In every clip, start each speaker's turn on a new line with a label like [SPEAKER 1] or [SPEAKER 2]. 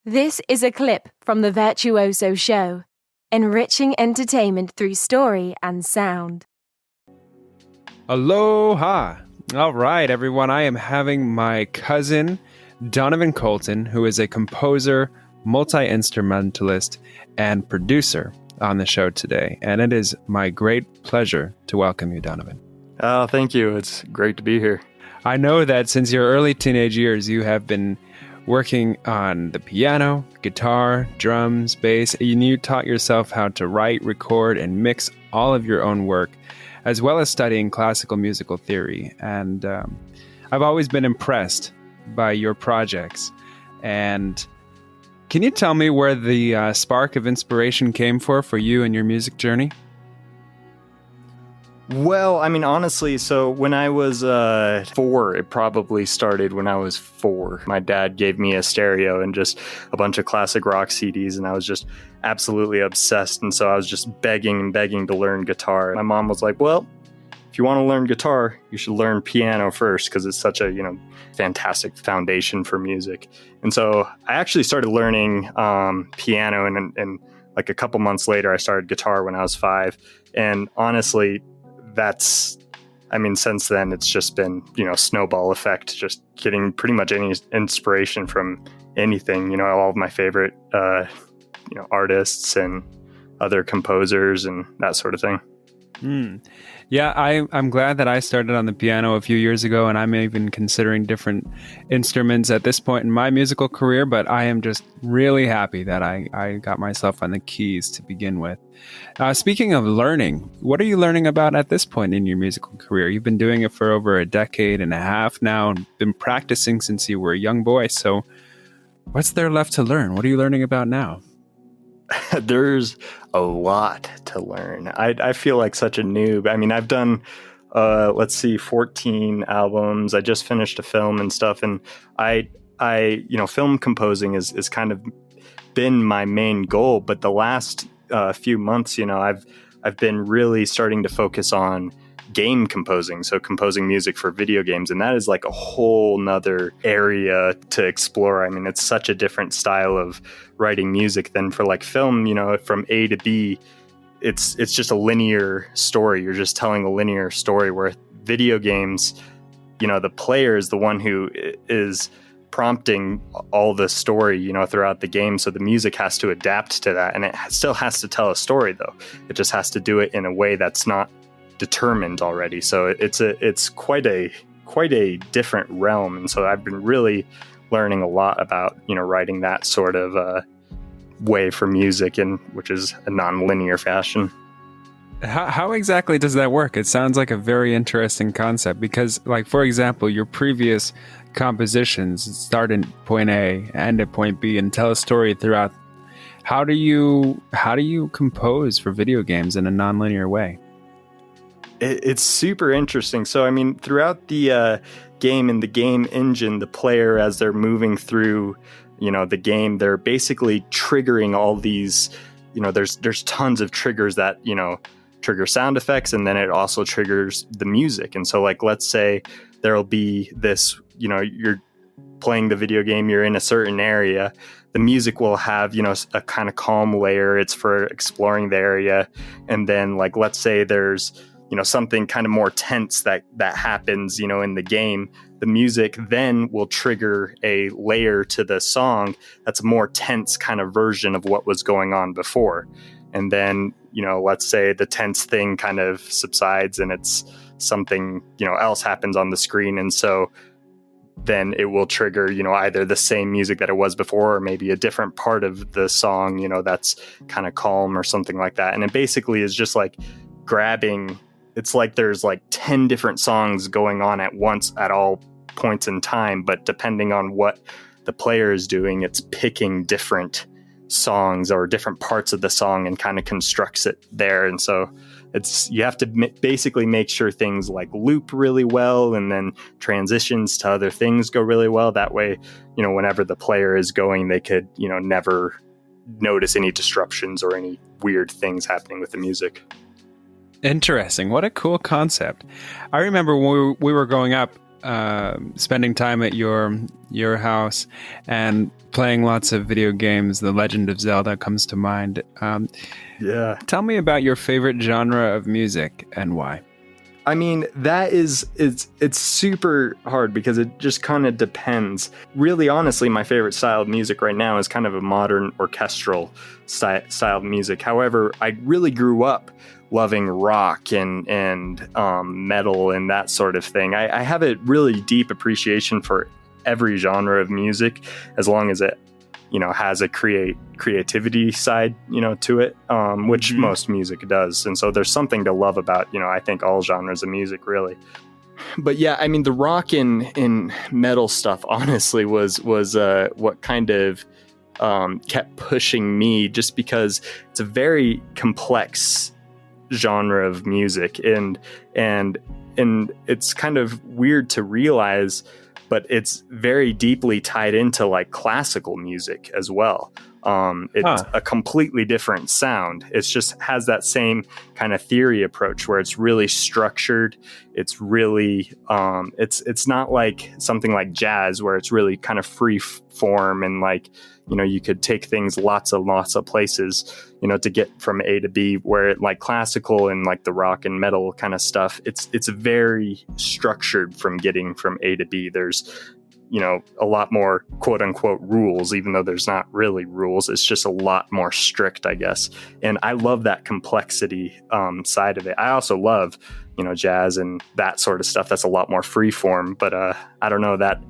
[SPEAKER 1] This is a clip from the Virtuoso show, enriching entertainment through story and sound.
[SPEAKER 2] Aloha! All right, everyone. I am having my cousin, Donovan Colton, who is a composer, multi-instrumentalist, and producer on the show today. And it is my great pleasure to welcome you, Donovan.
[SPEAKER 3] Oh, thank you. It's great to be here.
[SPEAKER 2] I know that since your early teenage years, you have been working on the piano, guitar, drums, bass, and you taught yourself how to write, record, and mix all of your own work, as well as studying classical musical theory. And I've always been impressed by your projects. And can you tell me where the spark of inspiration came for you and your music journey?
[SPEAKER 3] Well, I mean, honestly, so when I was 4, it probably started when I was 4. My dad gave me a stereo and just a bunch of classic rock CDs, and I was just absolutely obsessed. And so I was just begging to learn guitar. My mom was like, well, if you want to learn guitar, you should learn piano first, because it's such a, fantastic foundation for music. And so I actually started learning piano, and like a couple months later, I started guitar when I was 5. And honestly, since then, it's just been, snowball effect, just getting pretty much any inspiration from anything, all of my favorite, artists and other composers and that sort of thing.
[SPEAKER 2] Yeah, I'm glad that I started on the piano a few years ago, and I'm even considering different instruments at this point in my musical career, but I am just really happy that I got myself on the keys to begin with. Speaking of learning, what are you learning about at this point in your musical career? You've been doing it for over a decade and a half now, and been practicing since you were a young boy, so what's there left to learn? What are you learning about now?
[SPEAKER 3] There's a lot to learn. I feel like such a noob. I mean, I've done, 14 albums. I just finished a film and stuff. And I film composing is kind of been my main goal. But the last few months, I've been really starting to focus on game composing, so composing music for video games, and that is like a whole nother area to explore. I mean, it's such a different style of writing music than for like film. From A to B, it's just a linear story. You're just telling a linear story, where video games, the player is the one who is prompting all the story, throughout the game. So the music has to adapt to that, and it still has to tell a story, though. It just has to do it in a way that's not determined already. So it's quite a different realm. And so I've been really learning a lot about, writing that sort of way for music, and which is a non-linear fashion.
[SPEAKER 2] How exactly does that work? It sounds like a very interesting concept, because, like, for example, your previous compositions start in point A, end at point B, and tell a story throughout. How do you compose for video games in a non-linear way?
[SPEAKER 3] It's super interesting. So, I mean, throughout the game, in the game engine, the player, as they're moving through, the game, they're basically triggering all these, there's tons of triggers that, trigger sound effects, and then it also triggers the music. And so, like, let's say there'll be this, you're playing the video game, you're in a certain area, the music will have, a kind of calm layer. It's for exploring the area. And then, like, let's say there's, something kind of more tense that happens, in the game. The music then will trigger a layer to the song that's a more tense kind of version of what was going on before. And then, let's say the tense thing kind of subsides and it's something, else happens on the screen. And so then it will trigger, either the same music that it was before, or maybe a different part of the song, that's kind of calm or something like that. And it basically is just like grabbing. It's like there's like 10 different songs going on at once at all points in time, but depending on what the player is doing, it's picking different songs or different parts of the song and kind of constructs it there. And so you have to basically make sure things like loop really well, and then transitions to other things go really well. That way, whenever the player is going, they could, never notice any disruptions or any weird things happening with the music.
[SPEAKER 2] Interesting. What a cool concept. I remember when we were growing up, spending time at your house and playing lots of video games. The Legend of Zelda comes to mind.
[SPEAKER 3] Yeah.
[SPEAKER 2] Tell me about your favorite genre of music and why.
[SPEAKER 3] I mean, it's super hard because it just kind of depends. Really, honestly, my favorite style of music right now is kind of a modern orchestral style of music. However, I really grew up loving rock and metal and that sort of thing. I have a really deep appreciation for every genre of music, as long as it has a creativity side to it, which most music does. And so there's something to love about I think all genres of music, really. But yeah, I mean, the rock and metal stuff honestly was what kind of kept pushing me, just because it's a very complex genre of music, and it's kind of weird to realize, but it's very deeply tied into like classical music as well. It's a completely different sound. It's just has that same kind of theory approach where it's really structured. It's really it's not like something like jazz where it's really kind of free form, and like you could take things lots of places to get from A to B, where like classical and like the rock and metal kind of stuff, it's very structured from getting from A to B. There's a lot more quote unquote rules, even though there's not really rules. It's just a lot more strict, I guess. And I love that complexity side of it. I also love, jazz and that sort of stuff. That's a lot more free form, but I don't know that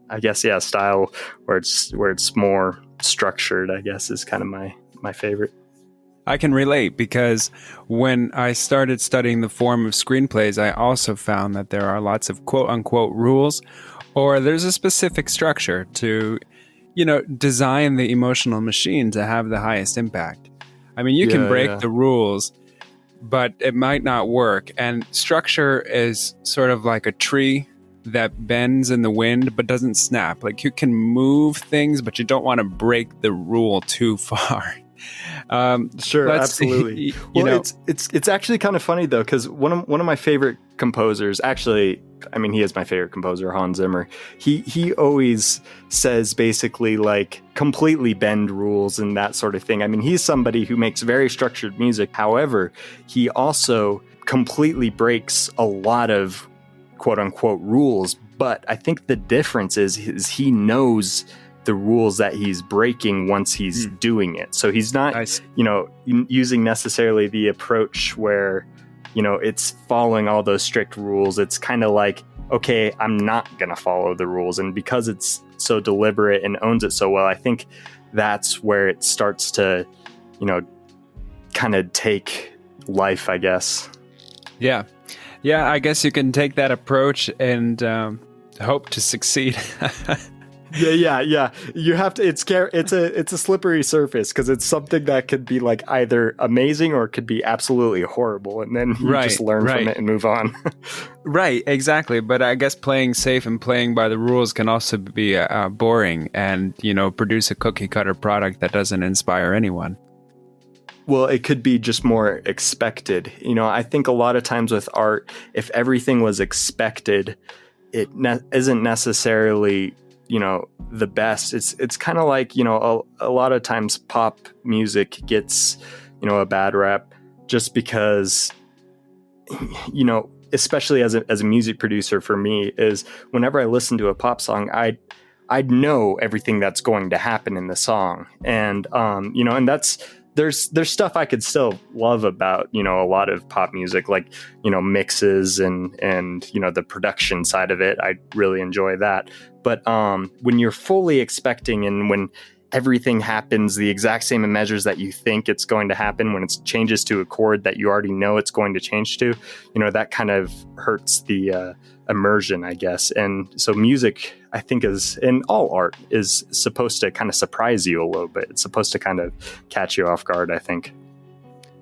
[SPEAKER 3] I guess, yeah, style where it's more structured, I guess, is kind of my favorite.
[SPEAKER 2] I can relate, because when I started studying the form of screenplays, I also found that there are lots of quote unquote rules, or there's a specific structure to, design the emotional machine to have the highest impact. I mean, you can break the rules, but it might not work. And structure is sort of like a tree that bends in the wind but doesn't snap. Like, you can move things, but you don't want to break the rule too far.
[SPEAKER 3] Sure, absolutely. It's actually kind of funny though, because one of my favorite composers, actually, I mean, he is my favorite composer, Hans Zimmer. He always says basically like completely bend rules and that sort of thing. I mean, he's somebody who makes very structured music. However, he also completely breaks a lot of quote unquote rules. But I think the difference is he knows the rules that he's breaking once he's doing it. So he's not, using necessarily the approach where, it's following all those strict rules. It's kind of like, okay, I'm not going to follow the rules. And because it's so deliberate and owns it so well, I think that's where it starts to, kind of take life, I guess.
[SPEAKER 2] Yeah. Yeah, I guess you can take that approach and hope to succeed.
[SPEAKER 3] Yeah. You have to. It's a slippery surface, because it's something that could be like either amazing or it could be absolutely horrible, and then you just learn from it and move on.
[SPEAKER 2] Right, exactly. But I guess playing safe and playing by the rules can also be boring, and produce a cookie cutter product that doesn't inspire anyone.
[SPEAKER 3] Well, it could be just more expected. I think a lot of times with art, if everything was expected, it isn't necessarily the best. It's kind of like, a lot of times pop music gets, a bad rap just because, especially as a music producer, for me, is whenever I listen to a pop song, I'd know everything that's going to happen in the song. And, and that's, there's stuff I could still love about, a lot of pop music, like, mixes and, the production side of it. I really enjoy that. But when you're fully expecting, and when everything happens the exact same in measures that you think it's going to happen, when it changes to a chord that you already know it's going to change to, that kind of hurts the immersion, I guess. And so music, I think, in all art, is supposed to kind of surprise you a little bit. It's supposed to kind of catch you off guard, I think.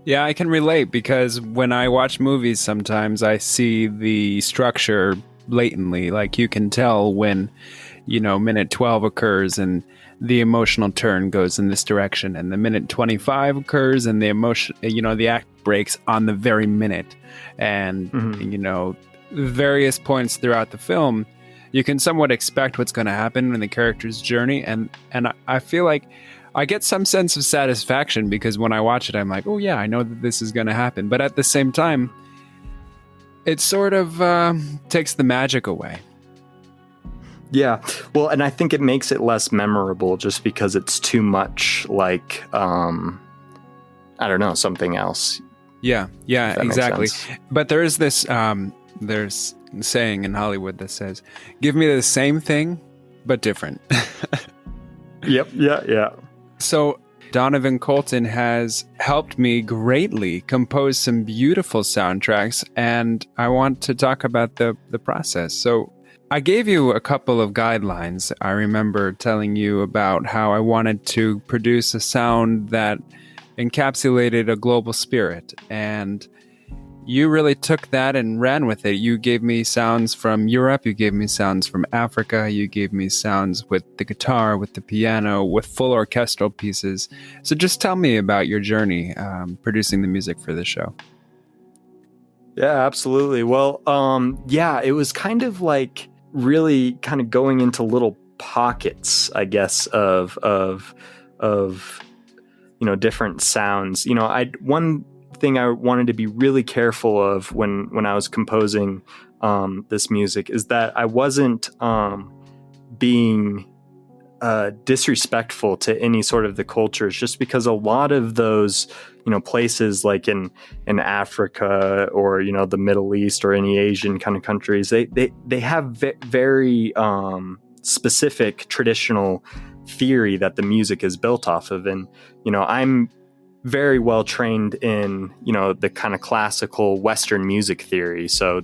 [SPEAKER 2] Yeah, I can relate because when I watch movies, sometimes I see the structure blatantly. Like you can tell when, minute 12 occurs and the emotional turn goes in this direction, and the minute 25 occurs and the emotion, the act breaks on the very minute. And, various points throughout the film, you can somewhat expect what's going to happen in the character's journey. And I feel like I get some sense of satisfaction because when I watch it, I'm like, oh yeah, I know that this is going to happen. But at the same time, it sort of takes the magic away.
[SPEAKER 3] Yeah. Well, and I think it makes it less memorable just because it's too much like, I don't know, something else.
[SPEAKER 2] Yeah, exactly. But there is this, there's a saying in Hollywood that says, give me the same thing, but different.
[SPEAKER 3] Yep. Yeah.
[SPEAKER 2] So Donovan Colton has helped me greatly compose some beautiful soundtracks, and I want to talk about the process. So I gave you a couple of guidelines. I remember telling you about how I wanted to produce a sound that encapsulated a global spirit, and you really took that and ran with it. You gave me sounds from Europe, you gave me sounds from Africa, you gave me sounds with the guitar, with the piano, with full orchestral pieces. So just tell me about your journey producing the music for this show.
[SPEAKER 3] Yeah, absolutely. Well, it was kind of like really kind of going into little pockets, I guess, of different sounds. One thing I wanted to be really careful of when I was composing this music is that I wasn't being disrespectful to any sort of the cultures, just because a lot of those places like in Africa or the Middle East or any Asian kind of countries, they have very specific traditional theory that the music is built off of. And I'm very well trained in the kind of classical Western music theory, so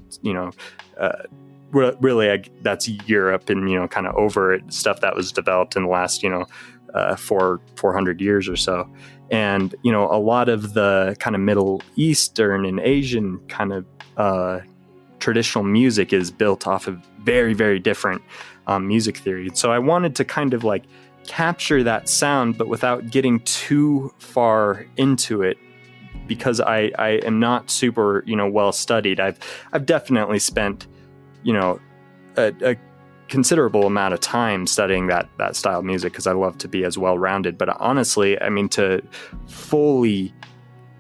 [SPEAKER 3] really that's Europe and kind of over it, stuff that was developed in the last 400 years or so. And a lot of the kind of Middle Eastern and Asian kind of traditional music is built off of very, very different music theory. So I wanted to kind of like capture that sound, but without getting too far into it, because I am not super well studied. I've definitely spent a considerable amount of time studying that style of music because I love to be as well rounded. But honestly, I mean, to fully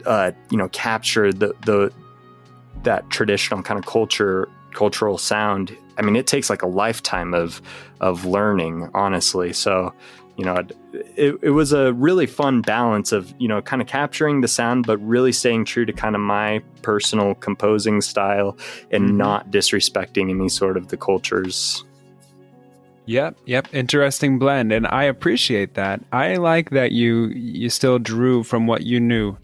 [SPEAKER 3] capture that traditional kind of cultural sound, I mean, it takes like a lifetime of learning, honestly. So, it was a really fun balance of, kind of capturing the sound, but really staying true to kind of my personal composing style and not disrespecting any sort of the cultures.
[SPEAKER 2] Yep. Interesting blend. And I appreciate that. I like that you still drew from what you knew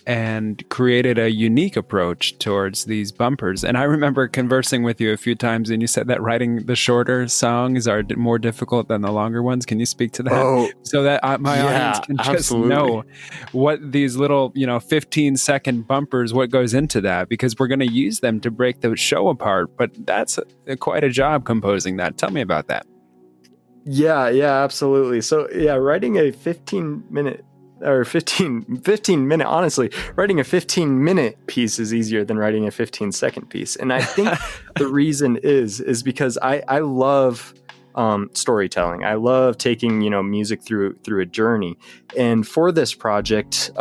[SPEAKER 2] and created a unique approach towards these bumpers. And I remember conversing with you a few times, and you said that writing the shorter songs are more difficult than the longer ones. Can you speak to that? So that my audience can just know what these little, 15-second bumpers, what goes into that, because we're going to use them to break the show apart. But that's quite a job composing that. Tell me about that.
[SPEAKER 3] Yeah, absolutely. So writing a 15 minute, honestly, writing a 15-minute piece is easier than writing a 15-second piece. And I think the reason is because I love storytelling. I love taking, music through a journey. And for this project,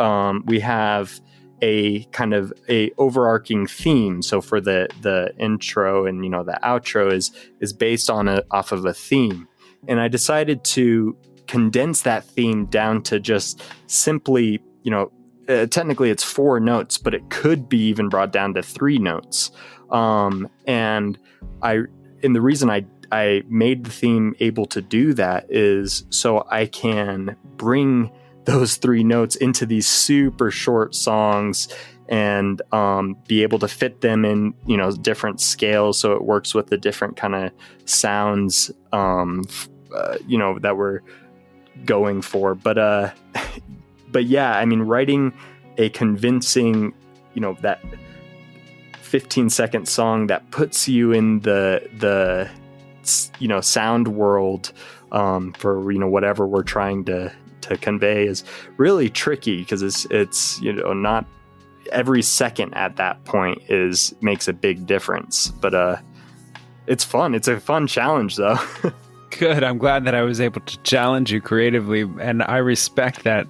[SPEAKER 3] we have a kind of a overarching theme. So for the intro and, the outro is based off of a theme. And I decided to condense that theme down to just simply, technically it's 4 notes, but it could be even brought down to 3 notes. And the reason I made the theme able to do that is so I can bring those 3 notes into these super short songs and be able to fit them in, different scales. So it works with the different kind of sounds, that we're going for. But yeah, I mean, writing a convincing, that 15-second song that puts you in the sound world for whatever we're trying to convey is really tricky, because it's not every second at that point makes a big difference. But it's fun. It's a fun challenge, though.
[SPEAKER 2] Good. I'm glad that I was able to challenge you creatively, and I respect that.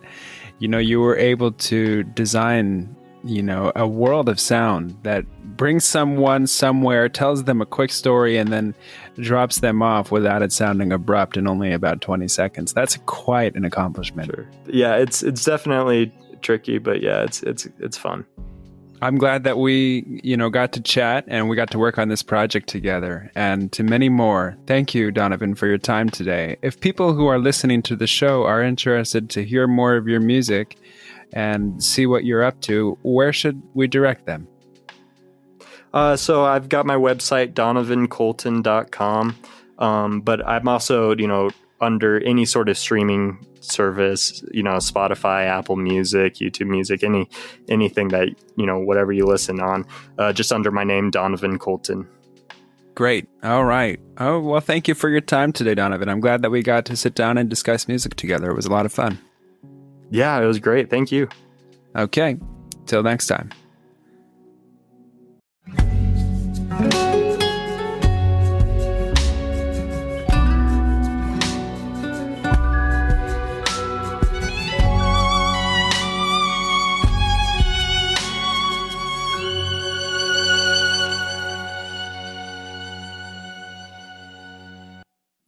[SPEAKER 2] You were able to design a world of sound that brings someone somewhere, tells them a quick story, and then drops them off without it sounding abrupt in only about 20 seconds. That's quite an accomplishment.
[SPEAKER 3] Sure. Yeah, it's definitely tricky, but yeah, it's fun.
[SPEAKER 2] I'm glad that we, got to chat and we got to work on this project together. And to many more, thank you, Donovan, for your time today. If people who are listening to the show are interested to hear more of your music and see what you're up to, where should we direct them?
[SPEAKER 3] So I've got my website, donovancolton.com. But I'm also, under any sort of streaming service, Spotify, Apple Music, YouTube Music, anything that, whatever you listen on, just under my name, Donovan Colton.
[SPEAKER 2] Great. All right. Oh, well, thank you for your time today, Donovan. I'm glad that we got to sit down and discuss music together. It was a lot of fun.
[SPEAKER 3] Yeah, it was great. Thank you.
[SPEAKER 2] Okay. Till next time.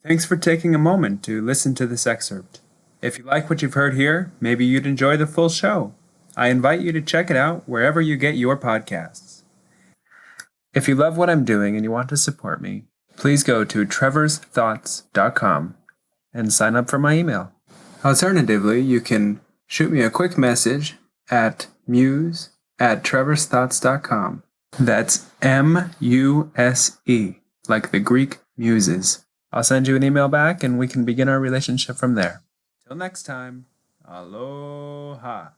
[SPEAKER 2] Thanks for taking a moment to listen to this excerpt. If you like what you've heard here, maybe you'd enjoy the full show. I invite you to check it out wherever you get your podcasts. If you love what I'm doing and you want to support me, please go to trevorsthoughts.com and sign up for my email. Alternatively, you can shoot me a quick message at muse@trevorsthoughts.com. That's MUSE, like the Greek muses. I'll send you an email back and we can begin our relationship from there. Till next time, aloha.